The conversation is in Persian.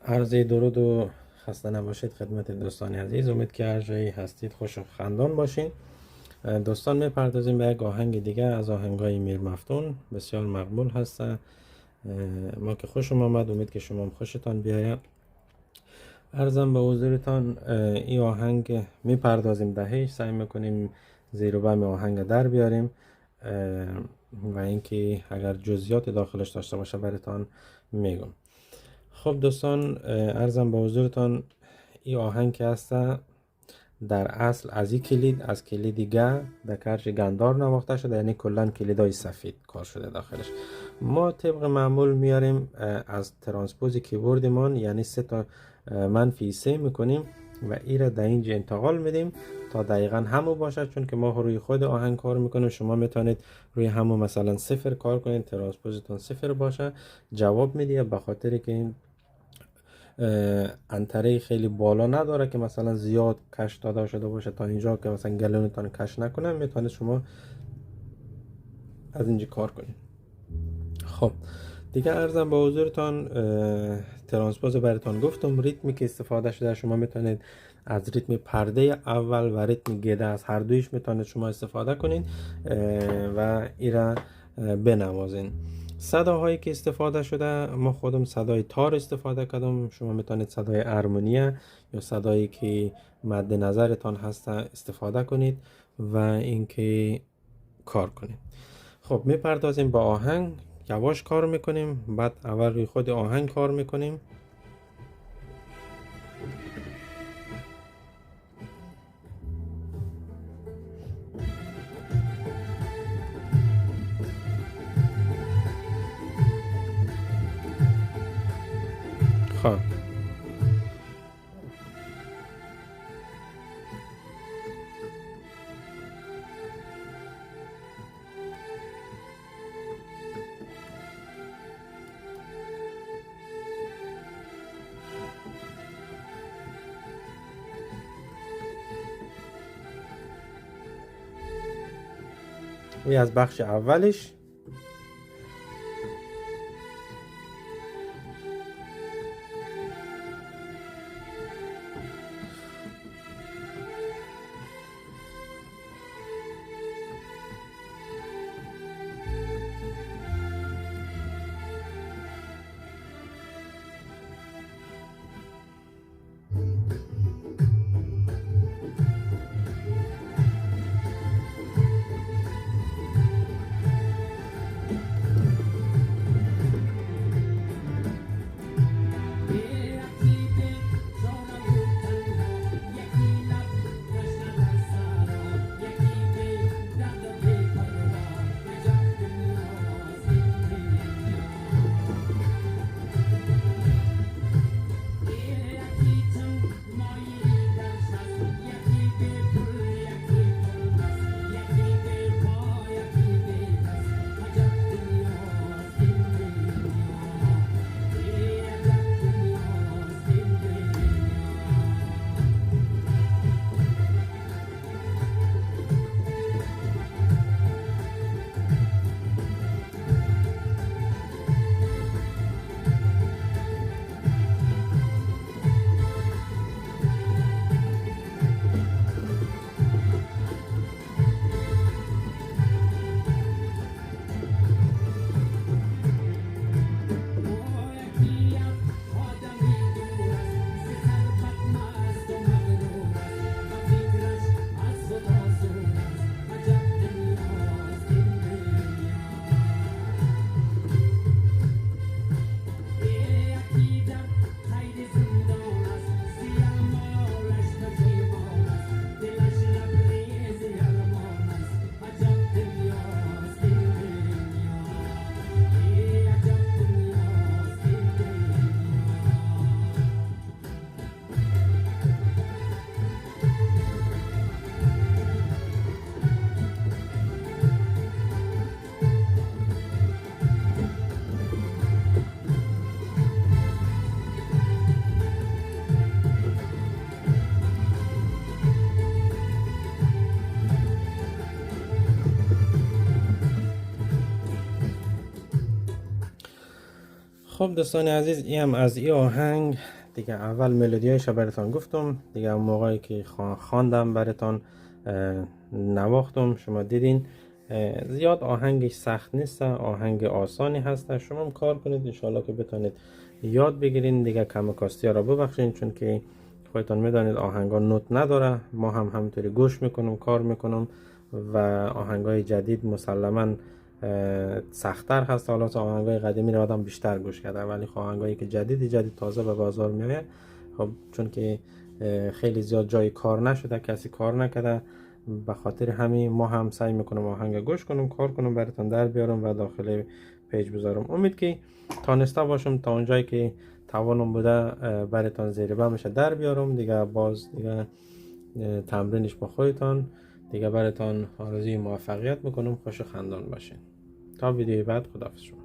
عرض درود و خسته نباشید خدمت دوستان عزیز. امید که هر جایی هستید خوش و خندان باشین. دوستان میپردازیم به یک آهنگ دیگه از آهنگای میر مفتون، بسیار مقبول هست. ما که خوشم آمد، امید که شما هم خوشتان بیاید. عرضم به حضورتان این آهنگ میپردازیم دهش، سعی میکنیم زیر و بم آهنگ در بیاریم و اینکه اگر جزئیات داخلش داشته باشه براتان میگم. خب دوستان، عرضم به حضورتان این آهنگ که هست در اصل از این کلید، از کلید گه در کرج گندار نواخته شده، یعنی کلان کلیدای سفید کار شده داخلش. ما طبق معمول میاریم از ترانسپوز کیبوردمان، یعنی 3 تا -3 میکنیم و این را در اینجا انتقال میدیم تا دقیقا همو باشه، چون که ما روی خود آهنگ کار میکنیم. شما میتونید روی همو مثلا 0 کار کنید، ترانسپوزتون 0 باشه، جواب میده، به خاطر که این انتره خیلی بالا نداره که مثلا زیاد کش داده شده باشه تا اینجا که مثلا گلونتان کش نکنه. میتونید شما از اینجا کار کنید. خب دیگه عرضم به حضورتان ترانسپوز براتون گفتم. ریتمی که استفاده شده شما میتونید از ریتم پرده اول و ریتم گده، از هر دویش میتونید شما استفاده کنید و ایرا بنوازین. صداهایی که استفاده شده، ما خودم صدای تار استفاده کردم. شما میتونید صدای ارمونیه یا صدایی که مد نظرتان هست استفاده کنید و اینکه کار کنید. خب میپردازیم با آهنگ، یواش کار میکنیم، بعد اول روی خود آهنگ کار میکنیم. خب این از بخش اولش. خب دوستان عزیز، این هم از این آهنگ دیگه اول ملودیایش براتون گفتم، دیگه اون موقعی که خواندم براتون نواختم، شما دیدین زیاد آهنگش سخت نیست، آهنگ آسانی هست. شما هم کار کنید انشالله که بتونید یاد بگیرین. دیگه کمکاستی ها را ببخشین، چون که خودتون میدانید آهنگا نوت نداره، ما هم همینطوری گوش میکنم کار میکنم و آهنگای جدید مسلما سخت‌تر هست. حالا آهنگای قدیمی رو آدم بیشتر گوش کرده، ولی آهنگایی که جدید تازه به بازار میاد، خب چون که خیلی زیاد جای کار نشده، کسی کار نکرده، به خاطر همین ما هم سعی میکنم آهنگ گوش کنم، کار کنم، براتون در بیارم و داخل پیج بذارم. امید که تانسته باشم تا اونجایی که توانم بوده براتون زیر بمش در بیارم. دیگه باز دیگه تمرینش با خودتان، دیگه براتون آرزوی موفقیت میکنم. خوش و خندان باشین. تا ویدیوی بعد، خداحافظ شما.